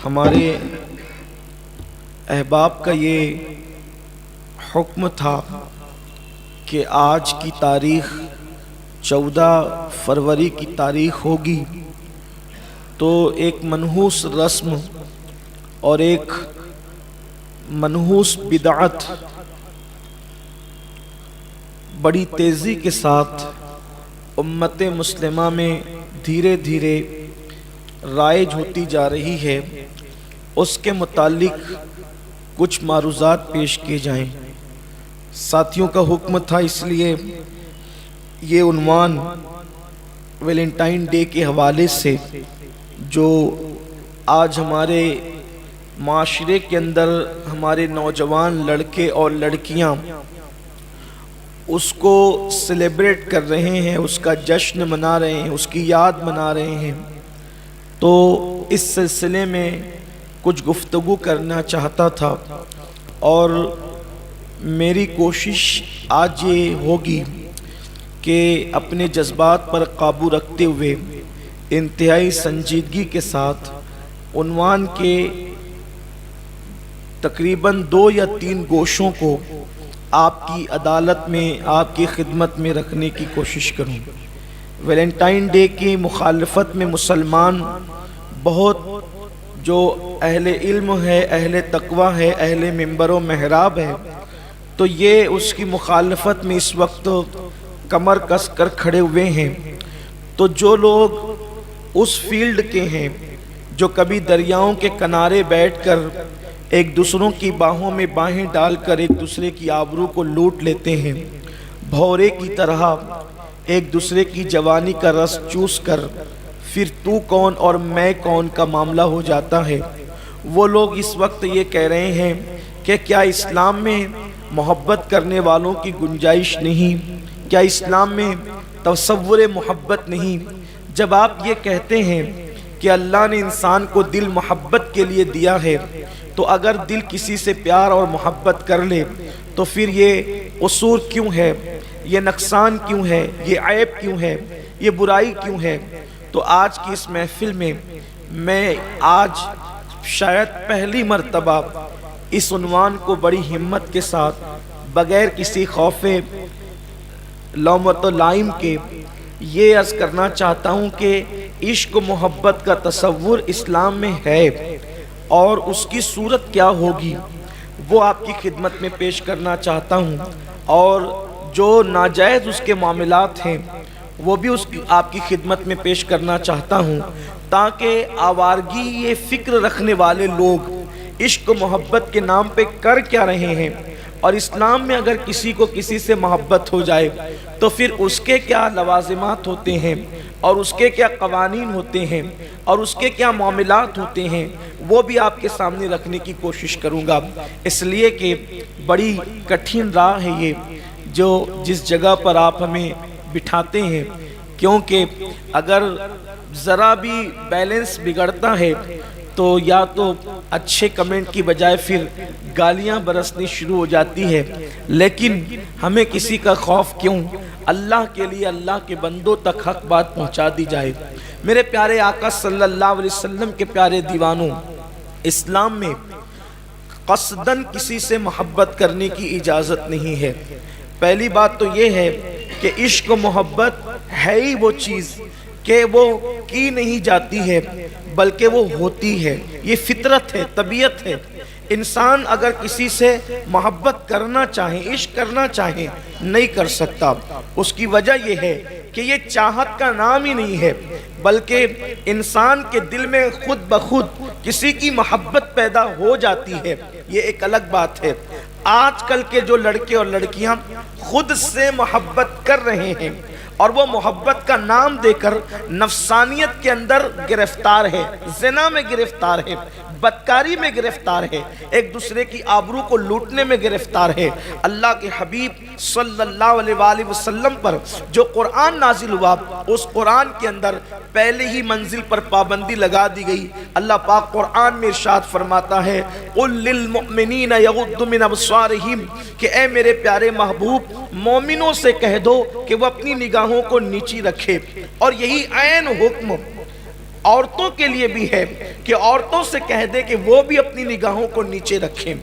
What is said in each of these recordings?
ہمارے احباب کا یہ حکم تھا کہ آج کی تاریخ 14 فروری کی تاریخ ہوگی، تو ایک منحوس رسم اور ایک منحوس بدعت بڑی تیزی کے ساتھ امت مسلمہ میں دھیرے دھیرے رائج ہوتی جا رہی ہے، اس کے متعلق کچھ معروضات پیش کیے جائیں۔ ساتھیوں کا حکم تھا، اس لیے یہ عنوان ویلنٹائن ڈے کے حوالے سے جو آج ہمارے معاشرے کے اندر ہمارے نوجوان لڑکے اور لڑکیاں اس کو سیلیبریٹ کر رہے ہیں، اس کا جشن منا رہے ہیں، اس کی یاد منا رہے ہیں، تو اس سلسلے میں کچھ گفتگو کرنا چاہتا تھا، اور میری کوشش آج یہ ہوگی کہ اپنے جذبات پر قابو رکھتے ہوئے انتہائی سنجیدگی کے ساتھ عنوان کے تقریباً 2 یا 3 گوشوں کو آپ کی عدالت میں، آپ کی خدمت میں رکھنے کی کوشش کروں۔ ویلنٹائن ڈے کی مخالفت میں مسلمان بہت جو اہل علم ہے، اہل تقوی ہے، اہل منبر و محراب ہے، تو یہ اس کی مخالفت میں اس وقت کمر کس کر کھڑے ہوئے ہیں۔ تو جو لوگ اس فیلڈ کے ہیں جو کبھی دریاؤں کے کنارے بیٹھ کر ایک دوسروں کی باہوں میں باہیں ڈال کر ایک دوسرے کی آبرو کو لوٹ لیتے ہیں، بھورے کی طرح ایک دوسرے کی جوانی کا رس چوس کر پھر تو کون اور میں کون کا معاملہ ہو جاتا ہے، وہ لوگ اس وقت یہ کہہ رہے ہیں کہ کیا اسلام میں محبت کرنے والوں کی گنجائش نہیں؟ کیا اسلام میں تصور محبت نہیں؟ جب آپ یہ کہتے ہیں کہ اللہ نے انسان کو دل محبت کے لیے دیا ہے، تو اگر دل کسی سے پیار اور محبت کر لے تو پھر یہ قصور کیوں ہے، یہ نقصان کیوں ہے، یہ عیب کیوں ہے، یہ برائی کیوں ہے؟ تو آج کی اس محفل میں آج شاید پہلی مرتبہ اس عنوان کو بڑی ہمت کے ساتھ بغیر کسی خوف لومۃ و لائم کے یہ عرض کرنا چاہتا ہوں کہ عشق و محبت کا تصور اسلام میں ہے، اور اس کی صورت کیا ہوگی وہ آپ کی خدمت میں پیش کرنا چاہتا ہوں، اور جو ناجائز اس کے معاملات ہیں وہ بھی آپ کی خدمت میں پیش کرنا چاہتا ہوں، تاکہ آوارگی یہ فکر رکھنے والے لوگ عشق و محبت کے نام پہ کر کیا رہے ہیں، اور اسلام میں اگر کسی کو کسی سے محبت ہو جائے تو پھر اس کے کیا لوازمات ہوتے ہیں، اور اس کے کیا قوانین ہوتے ہیں، اور اس کے کیا معاملات ہوتے ہیں، وہ بھی آپ کے سامنے رکھنے کی کوشش کروں گا، اس لیے کہ بڑی کٹھن راہ ہے یہ جو جس جگہ پر آپ ہمیں بٹھاتے ہیں، کیونکہ اگر ذرا بھی بیلنس بگڑتا ہے تو یا تو اچھے کمنٹ کی بجائے پھر گالیاں برسنی شروع ہو جاتی ہے، لیکن ہمیں کسی کا خوف کیوں؟ اللہ کے لیے اللہ کے بندوں تک حق بات پہنچا دی جائے۔ میرے پیارے آقا صلی اللہ علیہ وسلم کے پیارے دیوانوں، اسلام میں قصداً کسی سے محبت کرنے کی اجازت نہیں ہے۔ پہلی بات تو یہ ہے کہ عشق و محبت ہے ہی وہ چیز کہ وہ کی نہیں جاتی ہے بلکہ وہ ہوتی ہے، یہ فطرت ہے، طبیعت ہے۔ انسان اگر کسی سے محبت کرنا چاہے، عشق کرنا چاہے، نہیں کر سکتا۔ اس کی وجہ یہ ہے کہ یہ چاہت کا نام ہی نہیں ہے، بلکہ انسان کے دل میں خود بخود کسی کی محبت پیدا ہو جاتی ہے، یہ ایک الگ بات ہے۔ آج کل کے جو لڑکے اور لڑکیاں خود سے محبت کر رہے ہیں اور وہ محبت کا نام دے کر نفسانیت کے اندر گرفتار ہے، زنا میں گرفتار ہے، بدکاری میں گرفتار ہے، ایک دوسرے کی آبرو کو لوٹنے میں گرفتار ہے۔ اللہ کے حبیب صلی اللہ علیہ وآلہ وسلم پر جو قرآن نازل ہوا، اس قرآن کے اندر پہلے ہی منزل پر پابندی لگا دی گئی۔ اللہ پاک قرآن میں ارشاد فرماتا ہے قُلْ لِلْمُؤْمِنِينَ يَغُضُّ مِنْ أَبْصَارِهِمْ، کہ اے میرے پیارے محبوب مومنوں سے کہہ دو کہ وہ اپنی نگاہوں کو نیچی رکھے، اور یہی عین حکم عورتوں کے لیے بھی ہے کہ عورتوں سے کہہ دے کہ وہ بھی اپنی نگاہوں کو نیچے رکھیں.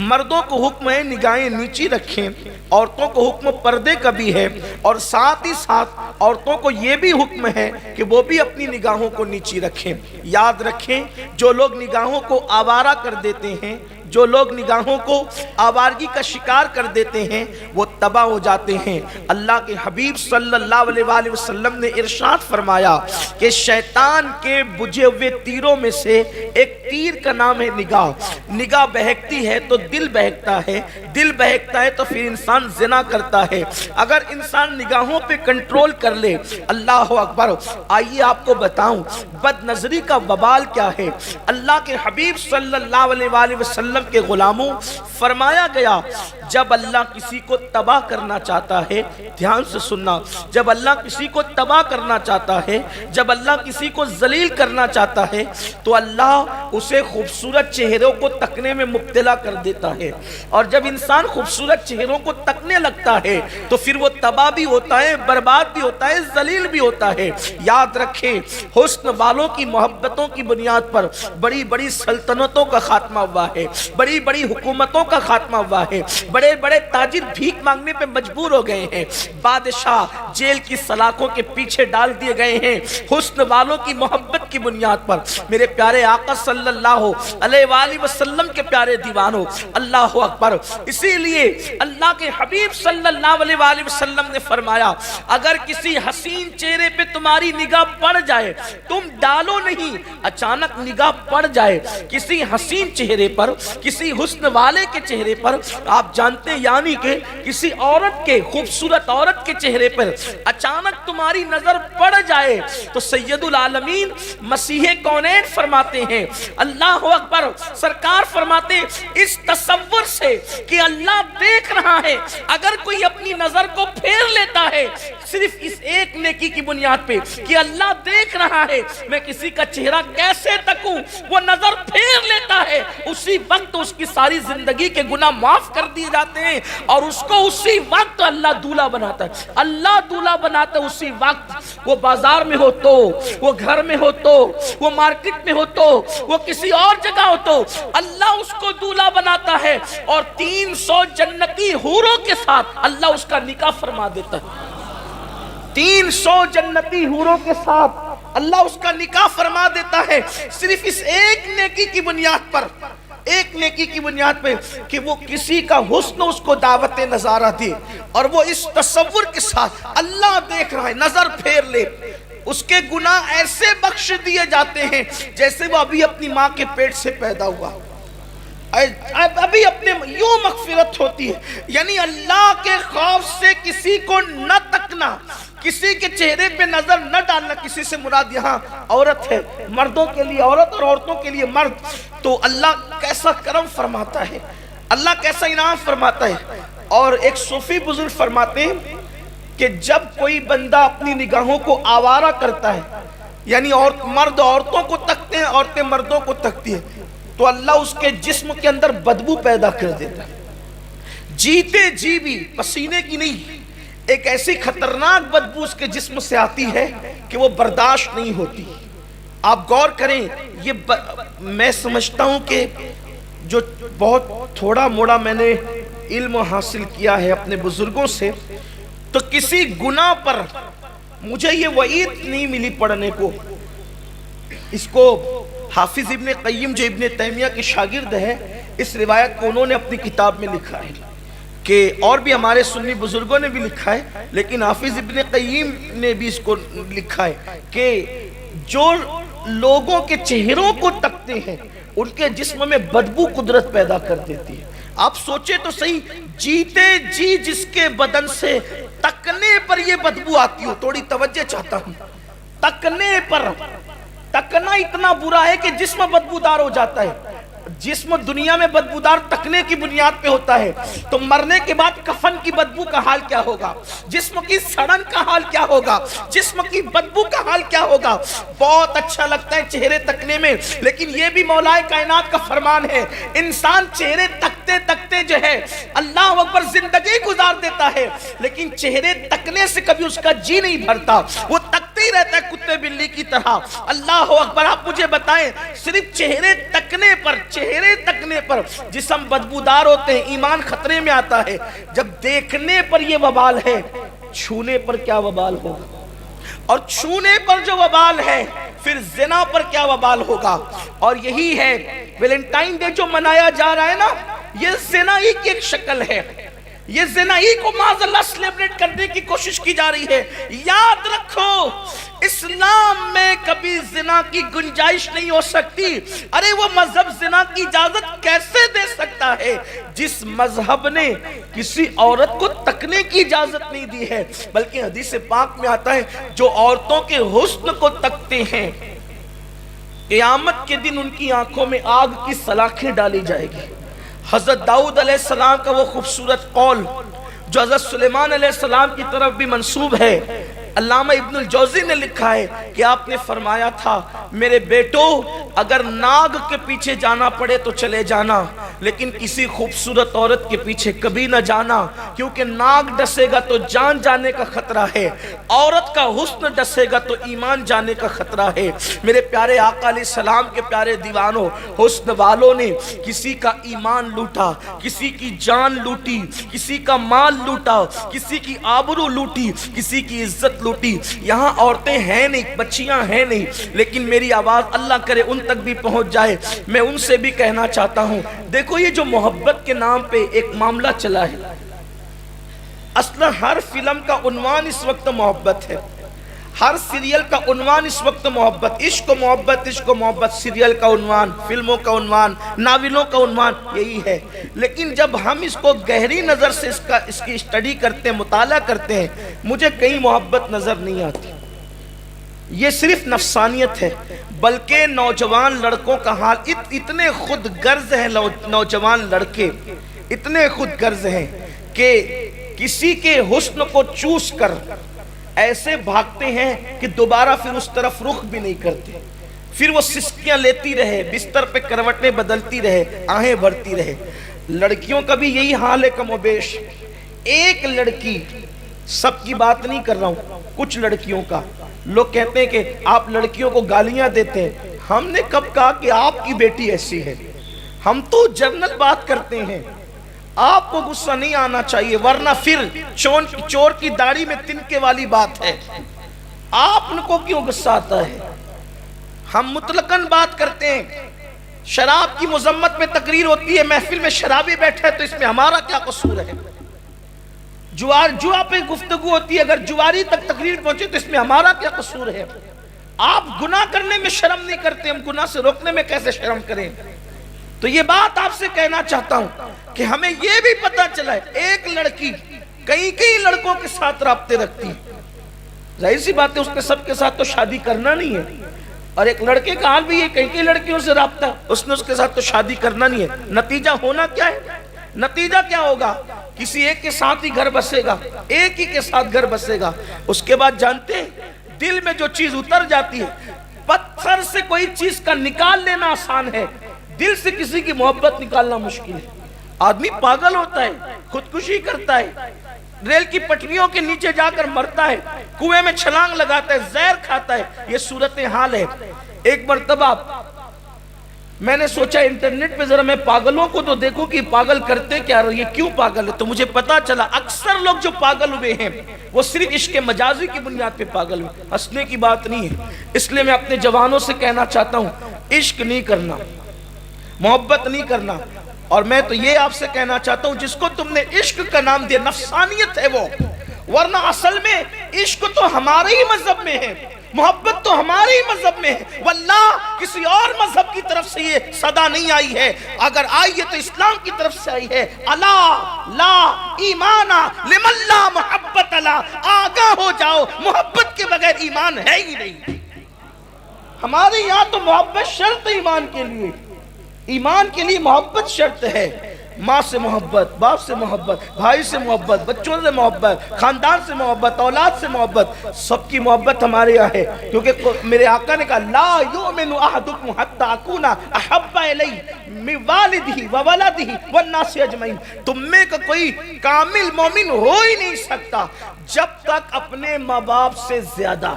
مردوں کو حکم ہے نگاہیں نیچی رکھیں، عورتوں کو حکم پردے کا بھی ہے، اور ساتھ ہی ساتھ عورتوں کو یہ بھی حکم ہے کہ وہ بھی اپنی نگاہوں کو نیچی رکھیں. یاد رکھیں جو لوگ نگاہوں کو آوارہ کر دیتے ہیں، جو لوگ نگاہوں کو آوارگی کا شکار کر دیتے ہیں، وہ تباہ ہو جاتے ہیں. اللہ کے حبیب صلی اللہ علیہ وآلہ وسلم نے ارشاد فرمایا کہ شیطان کے بجھے ہوئے تیروں میں سے ایک تیر کا نام ہے نگاہ. نگاہ بہکتی ہے تو دل بہکتا ہے، دل بہکتا ہے تو پھر انسان زنا کرتا ہے. اگر انسان نگاہوں پہ کنٹرول کر لے، اللہ اکبر. آئیے آپ کو بتاؤں بد نظری کا وبال کیا ہے. اللہ کے حبیب صلی اللہ علیہ وآلہ وسلم کے غلاموں فرمایا گیا جب اللہ کسی کو تباہ کرنا چاہتا ہے، دھیان سے سننا، جب اللہ کسی کو تباہ کرنا چاہتا ہے، جب اللہ کسی کو ذلیل کرنا چاہتا ہے تو اللہ اسے خوبصورت چہروں کو تکنے میں مبتلا کر دیتا ہے. اور جب انسان خوبصورت چہروں کو تکنے لگتا ہے تو پھر وہ تباہ بھی ہوتا ہے، برباد بھی ہوتا ہے، ذلیل بھی ہوتا ہے. یاد رکھیں حسن والوں کی محبتوں کی بنیاد پر بڑی بڑی سلطنتوں کا خاتمہ ہوا ہے، بڑی بڑی حکومتوں کا خاتمہ ہوا ہے، بڑے بڑے تاجر بھیک مانگنے پہ مجبور ہو گئے ہیں، بادشاہ جیل کی سلاخوں کے پیچھے ڈال دیے گئے ہیں حسن والوں کی محبت کی بنیاد پر. میرے پیارے آقا صلی اللہ علیہ وآلہ وسلم کے پیارے دیوانوں، اللہ اکبر. اسی لیے اللہ کے حبیب صلی اللہ علیہ وآلہ وسلم نے فرمایا اگر کسی حسین چہرے پہ تمہاری نگاہ پڑ جائے، تم ڈالو نہیں، اچانک نگاہ پڑ جائے کسی حسین چہرے پر، کسی حسن والے کے چہرے پر، آپ جانتے ہیں یعنی کہ کسی عورت کے، خوبصورت عورت کے چہرے پر اچانک تمہاری نظر پڑ جائے تو سید العالمین مسیح کونین فرماتے ہیں، اللہ اکبر، سرکار فرماتے ہیں اس تصور سے کہ اللہ دیکھ رہا ہے اگر کوئی اپنی نظر کو پھیر لیتا ہے صرف اس ایک نیکی کی بنیاد پہ کہ اللہ دیکھ رہا ہے میں کسی کا چہرہ کیسے تکوں، وہ نظر پھیر لیتا ہے، اسی وقت اس کی ساری زندگی کے گناہ معاف کر دیے جاتے ہیں اور اس کو اسی وقت اللہ دولہا بناتا ہے. اللہ دولہا بناتا ہے اسی وقت، وہ بازار میں ہو تو، وہ گھر میں ہو تو، وہ مارکیٹ میں ہو تو، وہ کسی اور جگہ ہو تو اللہ اس کو دولہا بناتا ہے اور 300 جنتی حوروں کے ساتھ اللہ اس کا نکاح فرما دیتا ہے. 300 جنتی حوروں کے ساتھ اللہ اس کا نکاح فرما دیتا ہے صرف اس ایک نیکی کی بنیاد پر، ایک نیکی کی بنیاد پہ کہ وہ کسی کا حسن اس کو دعوت نظارہ دے اور وہ اس تصور کے ساتھ اللہ دیکھ رہا ہے نظر پھیر لے. اس کے گناہ ایسے بخش دیے جاتے ہیں جیسے وہ ابھی اپنی ماں کے پیٹ سے پیدا ہوا، ابھی اپنے یوں مغفرت ہوتی ہے. یعنی اللہ کے خوف سے کسی کو نہ تکنا، کسی کے چہرے پہ نظر نہ ڈالنا. کسی سے مراد یہاں عورت ہے، مردوں کے لیے عورت اور عورتوں کے لیے مرد. تو اللہ کیسا کرم فرماتا ہے، اللہ کیسا انعام فرماتا ہے. اور ایک صوفی بزرگ فرماتے ہیں کہ جب کوئی بندہ اپنی نگاہوں کو آوارہ کرتا ہے، یعنی مرد عورتوں کو تکتے ہیں، عورتیں مردوں کو تکتی ہیں، تو اللہ اس کے جسم کے اندر بدبو پیدا کر دیتا ہے. جیتے جی بھی پسینے کی نہیں، ایک ایسی خطرناک بدبو اس کے جسم سے آتی ہے کہ وہ برداشت نہیں ہوتی. آپ غور کریں، یہ میں سمجھتا ہوں کہ جو بہت تھوڑا موڑا میں نے علم حاصل کیا ہے اپنے بزرگوں سے، تو کسی گناہ پر مجھے یہ وعید نہیں ملی پڑھنے کو. اس کو حافظ ابن قیم جو ابن تیمیہ کے شاگرد ہے، اس روایت کو انہوں نے اپنی کتاب میں لکھا ہے کہ اور بھی ہمارے سنی بزرگوں نے بھی لکھا ہے، لیکن حافظ ابن قیم نے بھی اس کو لکھا ہے کہ جو لوگوں کے چہروں کو تکتے ہیں ان کے جسم میں بدبو قدرت پیدا کر دیتی ہے. آپ سوچے تو صحیح، جیتے جی جس کے بدن سے تکنے پر یہ بدبو آتی ہو. تھوڑی توجہ چاہتا ہوں، تکنے پر، تکنا اتنا برا ہے کہ جسم بدبودار ہو جاتا ہے. جسم دنیا میں بدبودار تکنے کی بنیاد پہ ہوتا ہے، تو مرنے کے بعد کفن کی بدبو کا حال کیا ہوگا، جسم کی سڑن کا حال کیا ہوگا، جسم کی بدبو کا حال کیا ہوگا. بہت اچھا لگتا ہے چہرے تکنے میں، لیکن یہ بھی مولا کائنات کا فرمان ہے، انسان چہرے تکتے تکتے جو ہے اللہ اکبر زندگی گزار دیتا ہے، لیکن چہرے تکنے سے کبھی اس کا جی نہیں بھرتا. وہ تکتے ہی رہتا ہے کتے بلی کی طرح۔ اللہ اکبر، آپ مجھے بتائیں صرف چہرے تکنے پر جسم بدبودار ہوتے ہیں، ایمان خطرے میں آتا ہے، جب دیکھنے پر یہ وبال ہے، چھونے پر کیا وبال ہوگا؟ اور چھونے پر جو وبال ہے پھر زنا پر کیا وبال ہوگا؟ اور یہی ہے ویلنٹائن ڈے جو منایا جا رہا ہے نا، یہ زنا ہی کی ایک شکل ہے، یہ زنا ہی کو معاذ اللہ سیلیبریٹ کرنے کی کوشش کی جا رہی ہے۔ یاد رکھو اسلام میں کبھی زنا کی گنجائش نہیں ہو سکتی۔ ارے وہ مذہب زنا کی اجازت کیسے دے سکتا ہے جس مذہب نے کسی عورت کو تکنے کی اجازت نہیں دی ہے؟ بلکہ حدیث پاک میں آتا ہے جو عورتوں کے حسن کو تکتے ہیں قیامت کے دن ان کی آنکھوں میں آگ کی سلاخیں ڈالی جائے گی۔ حضرت داؤد علیہ السلام کا وہ خوبصورت قول جو حضرت سلیمان علیہ السلام کی طرف بھی منسوب ہے، علامہ ابن الجوزی نے لکھا ہے کہ آپ نے فرمایا تھا میرے بیٹو اگر ناگ کے پیچھے جانا پڑے تو چلے جانا، لیکن کسی خوبصورت عورت کے پیچھے کبھی نہ جانا، کیونکہ ناگ ڈسے گا تو جان جانے کا خطرہ ہے، عورت کا حسن ڈسے گا تو ایمان جانے کا خطرہ ہے۔ میرے پیارے آقا علیہ السلام کے پیارے دیوانوں، حسن والوں نے کسی کا ایمان لوٹا، کسی کی جان لوٹی، کسی کا مال لوٹا، کسی کی آبرو لوٹی، کسی کی عزت لوٹی۔ یہاں عورتیں ہیں نہیں، بچیاں ہیں نہیں، لیکن میری آواز اللہ کرے ان تک بھی پہنچ جائے۔ میں ان سے بھی کہنا چاہتا ہوں، دیکھو یہ جو محبت کے نام پہ ایک معاملہ چلا ہے، اصلا ہر فلم کا عنوان اس وقت محبت ہے، ہر سیریل کا عنوان اس وقت محبت، عشق و محبت، عشق و محبت، سیریل کا عنوان، فلموں کا عنوان، ناولوں کا عنوان یہی ہے۔ لیکن جب ہم اس کو گہری نظر سے اس کی اسٹڈی کرتے ہیں، مطالعہ کرتے ہیں، مجھے کہیں محبت نظر نہیں آتی۔ یہ صرف نفسانیت ہے، بلکہ نوجوان لڑکوں کا حال اتنے خود غرض ہیں، نوجوان لڑکے اتنے خود غرض ہیں کہ کسی کے حسن کو چوس کر ایسے بھاگتے ہیں کہ دوبارہ پھر اس طرف رخ بھی نہیں کرتے، پھر وہ سسکیاں لیتی رہے، بستر پہ کروٹیں بدلتی رہے، آہیں بھرتی رہے۔ لڑکیوں کا بھی یہی حال ہے کم و بیش۔ ایک لڑکی، سب کی بات نہیں کر رہا ہوں، کچھ لڑکیوں کا، لوگ کہتے ہیں کہ آپ لڑکیوں کو گالیاں دیتے ہیں۔ ہم نے کب کہا کہ آپ کی بیٹی ایسی ہے؟ ہم تو جنرل بات کرتے ہیں، آپ کو غصہ نہیں آنا چاہیے، ورنہ پھر چور کی داڑھی میں تنکے والی بات ہے۔ آپ ان کو کیوں غصہ آتا ہے؟ ہم مطلقاً بات کرتے ہیں۔ شراب کی مذمت میں تقریر ہوتی ہے، محفل میں شرابی بیٹھا ہے تو اس میں ہمارا کیا قصور ہے؟ جوا پہ گفتگو ہوتی ہے، اگر جواری تک تقریر پہنچے تو اس میں ہمارا کیا قصور ہے؟ آپ گناہ کرنے میں شرم نہیں کرتے، ہم گناہ سے روکنے میں کیسے شرم کریں؟ تو یہ بات آپ سے کہنا چاہتا ہوں کہ ہمیں یہ بھی پتہ چلا ہے ایک لڑکی کئی لڑکوں کے ساتھ رابطے رکھتی ہے، ظاہر سی بات ہے اس نے سب کے ساتھ تو شادی کرنا نہیں ہے، اور ایک لڑکے کا حال بھی یہ کئی لڑکیوں سے رابطہ، اس نے اس کے ساتھ تو شادی کرنا نہیں ہے۔ نتیجہ ہونا کیا ہے؟ نتیجہ کیا ہوگا؟ کسی ایک کے ساتھ ہی گھر بسے گا، ایک ہی کے ساتھ گھر بسے گا، اس کے بعد جانتے ہیں دل میں جو چیز اتر جاتی ہے، پتھر سے کوئی چیز کا نکال لینا آسان ہے، دل سے کسی کی محبت نکالنا مشکل ہے۔ آدمی پاگل ہوتا ہے، خودکشی کرتا ہے، ریل کی پٹریوں کے نیچے جا کر مرتا ہے، کنویں میں چھلانگ لگاتا ہے، زہر کھاتا ہے۔ یہ صورتحال ہے۔ ایک مرتبہ میں نے سوچا انٹرنیٹ پہ ذرا میں پاگلوں کو تو دیکھوں کہ پاگل کرتے کیا، یہ کیوں پاگل ہے، تو مجھے پتا چلا اکثر لوگ جو پاگل ہوئے ہیں وہ صرف عشق مجازی کی بنیاد پہ پاگل ہوئے، ہنسنے کی بات نہیں ہے۔ اس لیے میں اپنے جوانوں سے کہنا چاہتا ہوں عشق نہیں کرنا، محبت نہیں کرنا، اور میں تو یہ آپ سے کہنا چاہتا ہوں جس کو تم نے عشق کا نام دیا نفسانیت ہے وہ، ورنہ اصل میں عشق تو ہمارے ہی مذہب میں ہے، محبت تو ہمارے ہی مذہب میں ہے، واللہ کسی اور مذہب کی طرف سے یہ صدا نہیں آئی ہے، اگر آئی ہے تو اسلام کی طرف سے آئی ہے۔ الا لا ایمان لمن لا محبت لا، آگاہ ہو جاؤ محبت کے بغیر ایمان ہے ہی نہیں۔ ہمارے یہاں تو محبت شرط ہے ایمان کے لیے، ایمان کے لیے محبت شرط ہے، ماں سے محبت، باپ سے محبت، بھائی سے محبت، بچوں سے محبت، خاندان سے محبت، اولاد سے محبت، سب کی محبت ہمارے یہاں ہے، کیونکہ میرے آقا نے کہا لا یؤمن احدکم حتی اکون احب الیہ من والدہ وولدہ والناس اجمعین، تم میں کا کوئی کامل مومن ہو ہی نہیں سکتا جب تک اپنے ماں باپ سے زیادہ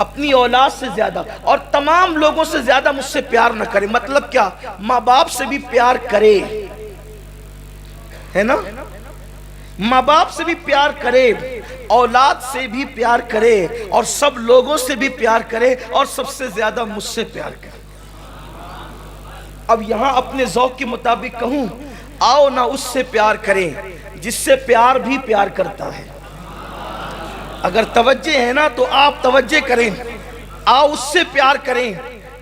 اپنی اولاد سے زیادہ اور تمام لوگوں سے زیادہ مجھ سے پیار نہ کرے. مطلب کیا؟ ماں باپ سے بھی پیار کرے، ہے نا؟ ماں باپ سے بھی پیار کرے، اولاد سے بھی پیار کرے، اور سب لوگوں سے بھی پیار کرے، اور سب سے زیادہ مجھ سے پیار کرے. اب یہاں اپنے ذوق کے مطابق کہوں، آؤ نہ اس سے پیار کریں جس سے پیار بھی پیار کرتا ہے. اگر توجہ ہے نا تو آپ توجہ کریں. آؤ اس سے پیار کریں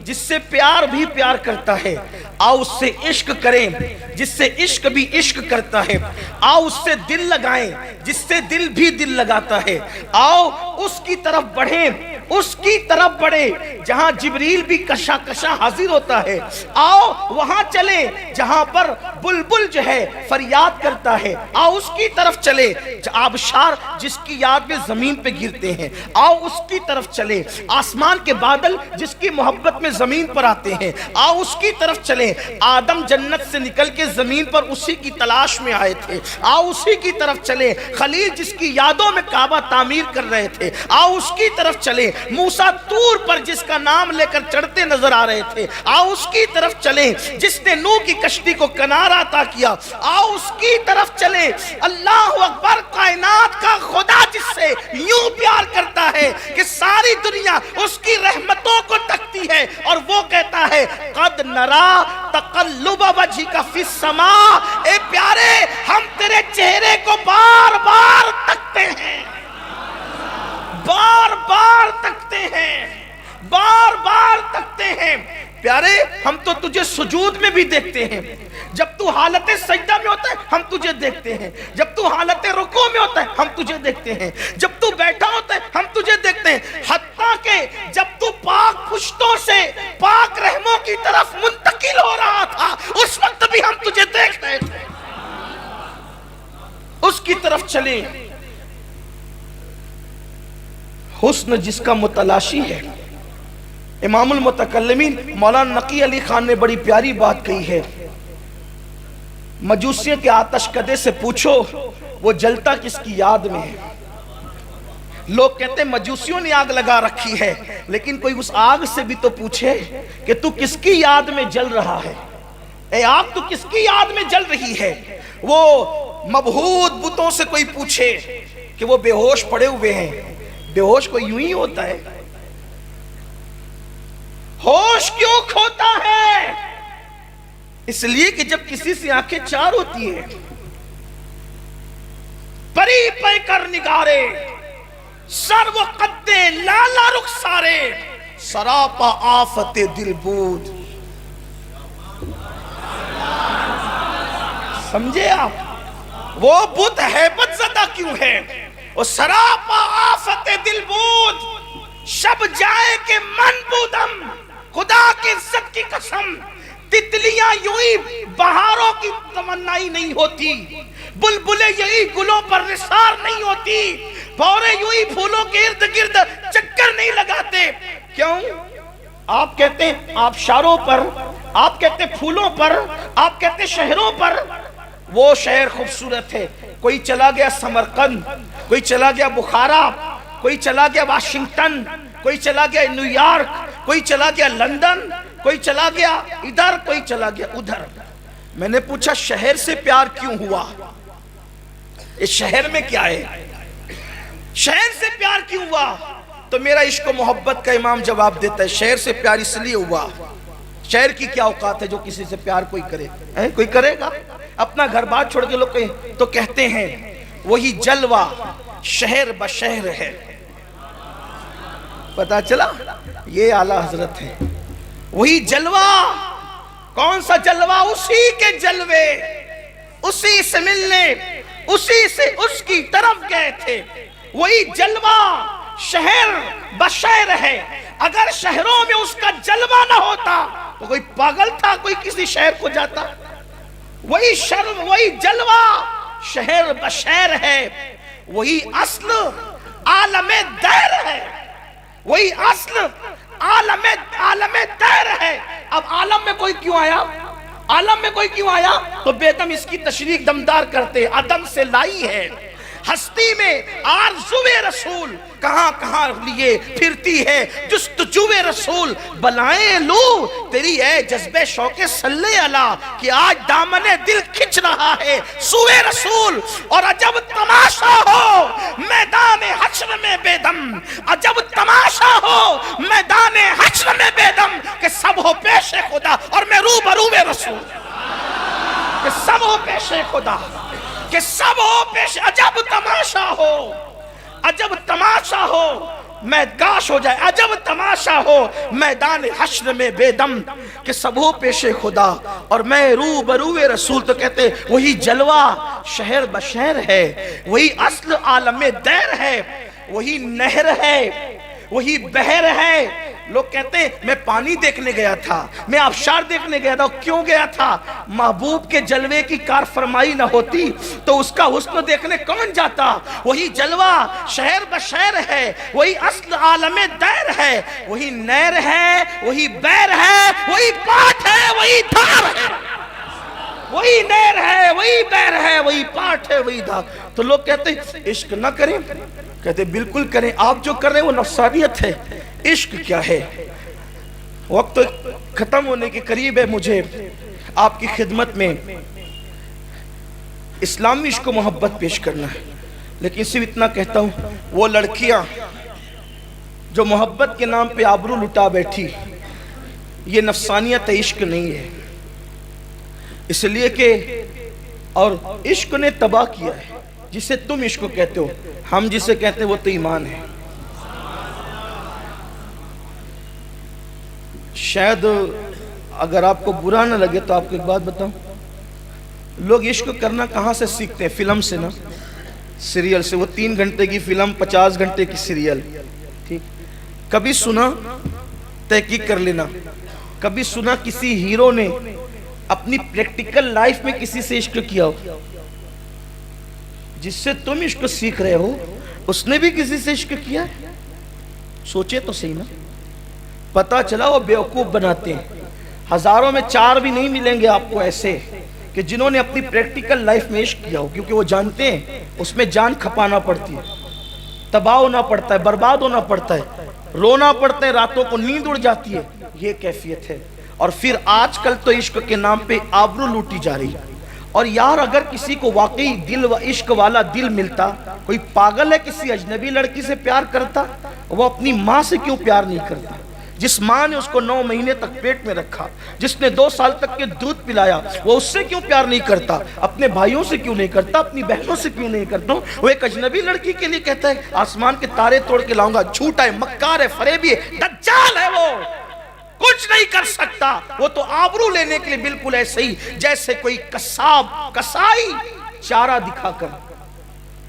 جس سے پیار بھی پیار کرتا ہے. آؤ اس سے عشق کریں جس سے عشق بھی عشق کرتا ہے. آؤ اس سے دل لگائیں جس سے دل بھی دل لگاتا ہے. آؤ اس کی طرف بڑھیں، اس کی طرف بڑھے جہاں جبریل بھی کشا کشا حاضر ہوتا ہے. آؤ وہاں چلے جہاں پر بلبل جو ہے فریاد کرتا ہے. آؤ اس کی طرف چلے آبشار جس کی یاد میں زمین پہ گرتے ہیں. آؤ اس کی طرف چلے آسمان کے بادل جس کی محبت میں زمین پر آتے ہیں. آؤ اس کی طرف چلے آدم جنت سے نکل کے زمین پر اسی کی تلاش میں آئے تھے. آؤ اسی کی طرف چلے خلیل جس کی یادوں میں کعبہ تعمیر کر رہے تھے. آؤ اس کی طرف چلے موسیٰ طور پر جس کا نام لے کر چڑھتے نظر آ رہے تھے. آؤ اس کی طرف چلیں جس نے نوح کی کشتی کو کنارہ عطا کیا. آؤ اس کی طرف چلیں اللہ اکبر کائنات کا خدا جس سے یوں پیار کرتا ہے کہ ساری دنیا اس کی رحمتوں کو تکتی ہے، اور وہ کہتا ہے قد نرا تقلب وجہک فی السماء. اے پیارے ہم تیرے چہرے کو بار بار تکتے ہیں، بار بار تکتے ہیں، بار بار تکتے ہیں. پیارے ہم تو تجھے سجود میں بھی دیکھتے ہیں. جب تو حالت سجدہ میں ہوتا ہے ہم تجھے دیکھتے ہیں. جب تو حالت رکوع میں ہوتا ہے ہم تجھے دیکھتے ہیں. جب تو بیٹھا ہوتا ہے ہم تجھے دیکھتے ہیں. حتیٰ کہ جب تو پاک پشتوں سے پاک رحموں کی طرف منتقل ہو رہا تھا اس وقت بھی ہم تجھے دیکھ رہے تھے. اس کی طرف چلیں. حسن جس کا متلاشی ہے. امام المتکلمین مولانا نقی علی خان نے بڑی پیاری بات کہی ہے. مجوسیوں کے آتش کدے سے پوچھو وہ جلتا کس کی یاد میں ہے. لوگ کہتے ہیں مجوسیوں نے آگ لگا رکھی ہے، لیکن کوئی اس آگ سے بھی تو پوچھے کہ تو کس کی یاد میں جل رہا ہے. اے آگ تو کس کی یاد میں جل رہی ہے. وہ مبہوت بتوں سے کوئی پوچھے کہ وہ بے ہوش پڑے ہوئے ہیں. بے ہوش کو یوں ہی ہوتا ہے. ہوش کیوں کھوتا ہے؟ اس لیے کہ جب کسی سے آنکھیں چار ہوتی ہے، پری پہ کر نگارے سر و قدے لالا رخسارے سراپا آفت دل بود. سمجھے آپ؟ وہ بت ہیبت زدہ کیوں ہے؟ وہ سراپا آفت دل بود شب جائے کہ من بودم. خدا کی عزت کی قسم تتلیاں یوں ہی بہاروں کی تمنائی نہیں ہوتی، بلبلیں یہی گلوں پر نثار نہیں ہوتی، بھورے یوں ہی پھولوں کے ارد گرد چکر نہیں لگاتے. کیوں؟ آپ کہتے ہیں آبشاروں پر، آپ کہتے ہیں پھولوں پر، آپ کہتے ہیں شہروں پر. وہ شہر خوبصورت ہے. کوئی چلا گیا سمرقند، کوئی چلا گیا بخارا، کوئی چلا گیا واشنگٹن، کوئی چلا گیا نیو یارک، کوئی چلا گیا لندن، کوئی چلا گیا ادھر، کوئی چلا گیا ادھر. میں نے پوچھا شہر سے پیار کیوں ہوا؟ اس شہر میں کیا ہے؟ شہر سے پیار کیوں ہوا؟ تو میرا عشق و محبت کا امام جواب دیتا ہے شہر سے پیار اس لیے ہوا. شہر کی کیا اوقات ہے جو کسی سے پیار کوئی کرے؟ کوئی کرے گا؟ اپنا گھر بار چھوڑ کے لوگ تو کہتے ہیں وہی جلوہ شہر بشہر ہے. پتا چلا یہ اعلیٰ حضرت ہے. وہی جلوہ. کون سا جلوہ؟ اسی کے جلوے، اسی سے ملنے، اسی سے اس کی طرف گئے تھے. وہی جلوہ شہر بشہر ہے. اگر شہروں میں اس کا جلوہ نہ ہوتا تو کوئی پاگل تھا کوئی کسی شہر کو جاتا. وہی جلوہ شہر بشہر ہے. وہی اصل عالم دیر ہے. وہی اصل عالم دیر ہے. اب عالم میں کوئی کیوں آیا؟ عالم میں کوئی کیوں آیا؟ تو بیدم اس کی تشریح دمدار کرتے عدم سے لائی ہے. ہستی میں آرزو رسول کہاں کہاں لیے پھرتی ہے جستجوے رسول، بلائیں لو تیری اے جذبے شوق صلی اللہ کہ آج دامن دل کھچ رہا ہے سوئے رسول۔ اور عجب تماشا ہو میدان حشر میں بے دم، عجب تماشا ہو میدان حشر میں بے دم کہ سب ہو پیش خدا اور میں روبرو رسول، کہ سب ہو پیش خدا، کہ سب ہو پیش، عجب تماشا ہو، عجب تماشا ہو میں کاش ہو جائے، عجب تماشا ہو میدان حشر میں بے دم کہ سب ہو پیش خدا اور میں روبرو رسول۔ تو کہتے وہی جلوہ شہر بشہر ہے، وہی اصل عالم دیر ہے، وہی نہر ہے، وہی بحر ہے۔ لوگ کہتے ہیں میں پانی دیکھنے گیا تھا، میں آبشار دیکھنے گیا تھا۔ کیوں گیا تھا؟ محبوب کے جلوے کی کار فرمائی نہ ہوتی تو اس کا حسن دیکھنے کون جاتا؟ وہی جلوہ شہر بشہر ہے، وہی اصل عالم دیر ہے، وہی نہر ہے، وہی بیر ہے، وہی پاٹ ہے، وہی دھار ہے، وہی نہر ہے، وہی بیر ہے، وہی پاٹ ہے، وہی دھار۔ تو لوگ کہتے ہیں عشق نہ کریں، کہتے بالکل کریں، آپ جو کر رہے ہیں وہ نفسانیت ہے۔ عشق کیا ہے؟ وقت تو ختم ہونے کے قریب ہے، مجھے آپ کی خدمت میں اسلامی عشق و محبت پیش کرنا ہے، لیکن صرف اتنا کہتا ہوں وہ لڑکیاں جو محبت کے نام پہ آبرو لٹا بیٹھی، یہ نفسانیت عشق نہیں ہے، اس لیے کہ اور عشق نے تباہ کیا ہے جسے تم عشق کہتے ہو، ہم جسے کہتے ہیں وہ تو ایمان ہے۔ شاید اگر آپ کو برا نہ لگے تو آپ کو ایک بات بتاؤں، لوگ عشق کرنا کہاں سے سیکھتے ہیں؟ فلم سے نا، سیریل سے۔ وہ 3 گھنٹے کی فلم، 50 گھنٹے کی سیریل، ٹھیک؟ کبھی سنا، تحقیق کر لینا، کبھی سنا کسی ہیرو نے اپنی پریکٹیکل لائف میں کسی سے عشق کیا ہو؟ جس سے تم عشق سیکھ رہے ہو اس نے بھی کسی سے عشق کیا ہے؟ سوچے تو صحیح نا۔ پتہ چلا وہ بیوقوف بناتے ہیں، ہزاروں میں 4 بھی نہیں ملیں گے آپ کو ایسے کہ جنہوں نے اپنی پریکٹیکل لائف میں عشق کیا ہو، کیونکہ وہ جانتے ہیں اس میں جان کھپانا پڑتی ہے، تباہ ہونا پڑتا ہے، برباد ہونا پڑتا ہے، رونا پڑتا ہے، راتوں کو نیند اڑ جاتی ہے، یہ کیفیت ہے۔ اور پھر آج کل تو عشق کے نام پہ آبرو لوٹی جا رہی ہے۔ اور یار اگر کسی کو واقعی دل و عشق والا دل ملتا، کوئی پاگل ہے کسی اجنبی لڑکی سے پیار کرتا؟ وہ اپنی ماں سے کیوں پیار نہیں کرتا؟ جس ماں نے اس کو 9 مہینے تک پیٹ میں رکھا، جس نے 2 سال تک کے دودھ پلایا، وہ اس سے کیوں پیار نہیں کرتا؟ اپنے بھائیوں سے کیوں نہیں کرتا؟ اپنی بہنوں سے کیوں نہیں کرتا؟ وہ ایک اجنبی لڑکی کے لیے کہتا ہے آسمان کے تارے توڑ کے لاؤں گا۔ جھوٹا ہے، مکار ہے، فریبی ہے، دجال ہے، وہ کچھ نہیں کر سکتا۔ وہ تو آبرو لینے کے لیے بالکل ایسے ہی جیسے کوئی کسائی چارہ دکھا کر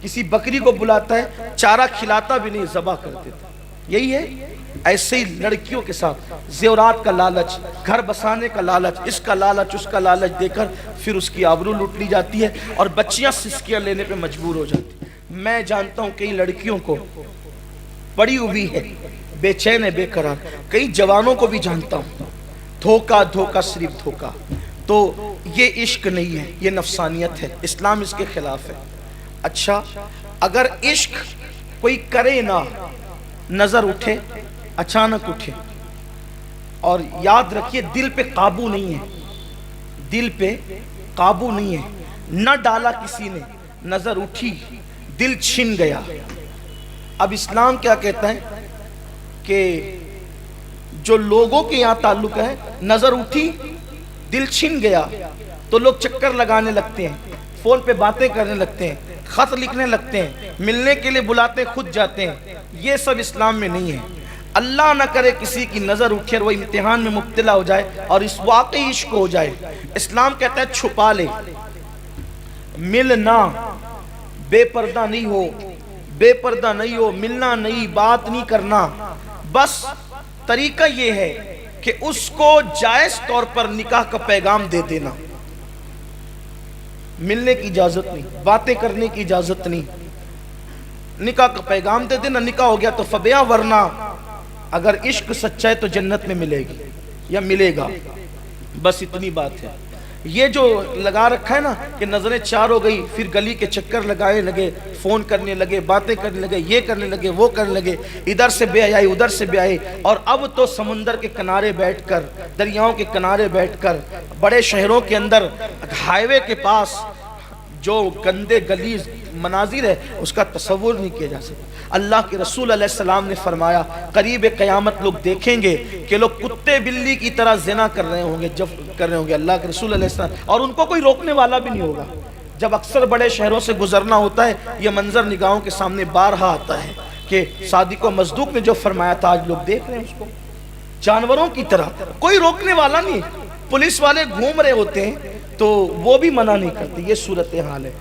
کسی بکری کو بلاتا ہے، چارہ کھلاتا بھی نہیں، ذبح کر دیتا۔ یہی ہے ایسے ہی لڑکیوں کے ساتھ زیورات کا لالچ، گھر بسانے کا لالچ، اس کا لالچ، اس کا لالچ دے کر پھر اس کی آبرو لوٹ لی جاتی ہے اور بچیاں سسکیاں لینے پہ مجبور ہو جاتی ہیں۔ میں جانتا ہوں کئی لڑکیوں کو پڑی ہوئی ہے، بے چین ہے، بے قرار، کئی جوانوں کو بھی جانتا ہوں، دھوکہ دھوکہ صرف دھوکہ۔ تو یہ عشق نہیں ہے، یہ نفسانیت ہے، اسلام اس کے خلاف ہے۔ اچھا اگر عشق کوئی کرے نہ، نظر اٹھے، اچانک اٹھے، اور یاد رکھیے دل پہ قابو نہیں ہے، دل پہ قابو نہیں ہے، نہ ڈالا کسی نے، نظر اٹھی، دل چھن گیا۔ اب اسلام کیا کہتا ہے کہ جو لوگوں کے یہاں تعلق ہے، نظر اٹھی، دل چھن گیا، تو لوگ چکر لگانے لگتے ہیں، فون پہ باتیں کرنے لگتے ہیں، خط لکھنے لگتے ہیں، ملنے کے لیے بلاتے خود جاتے ہیں۔ یہ سب اسلام میں نہیں ہے۔ اللہ نہ کرے کسی کی نظر اٹھے اور وہ امتحان میں مبتلا ہو جائے اور اس واقعی عشق ہو جائے۔ اسلام کہتا ہے چھپا لے، ملنا، بے پردہ نہیں ہو، بے پردہ نہیں ہو، ملنا نہیں، بات نہیں کرنا۔ بس طریقہ یہ ہے کہ اس کو جائز طور پر نکاح کا پیغام دے دینا، ملنے کی اجازت نہیں، باتیں کرنے کی اجازت نہیں، نکاح کا پیغام دے دینا، نکاح ہو گیا تو فبیا، ورنہ اگر عشق سچا ہے تو جنت میں ملے گی یا ملے گا، بس اتنی بات ہے۔ یہ جو لگا رکھا ہے نا کہ نظریں چار ہو گئی، پھر گلی کے چکر لگائے لگے، فون کرنے لگے، باتیں کرنے لگے، یہ کرنے لگے، وہ کرنے لگے، ادھر سے بے حیائی ادھر سے بے حیائی، اور اب تو سمندر کے کنارے بیٹھ کر، دریاؤں کے کنارے بیٹھ کر، بڑے شہروں کے اندر ہائی وے کے پاس جو گندے گلیز مناظر ہے اس کا تصور نہیں کیا جا سکتا۔ اللہ کے رسول علیہ السلام نے فرمایا قریب قیامت لوگ دیکھیں گے کہ لوگ کتے بلی کی طرح زنا کر رہے ہوں گے، جب کر رہے ہوں گے اللہ کے رسول علیہ السلام، اور ان کو کوئی روکنے والا بھی نہیں ہوگا۔ جب اکثر بڑے شہروں سے گزرنا ہوتا ہے یہ منظر نگاہوں کے سامنے بارہا آتا ہے کہ صادق و مصدوق نے جو فرمایا تھا آج لوگ دیکھ رہے ہیں اس کو جانوروں کی طرح، کوئی روکنے والا نہیں، پولیس والے گھوم رہے ہوتے ہیں تو وہ بھی منع نہیں کرتے۔ یہ صورتحال ہے۔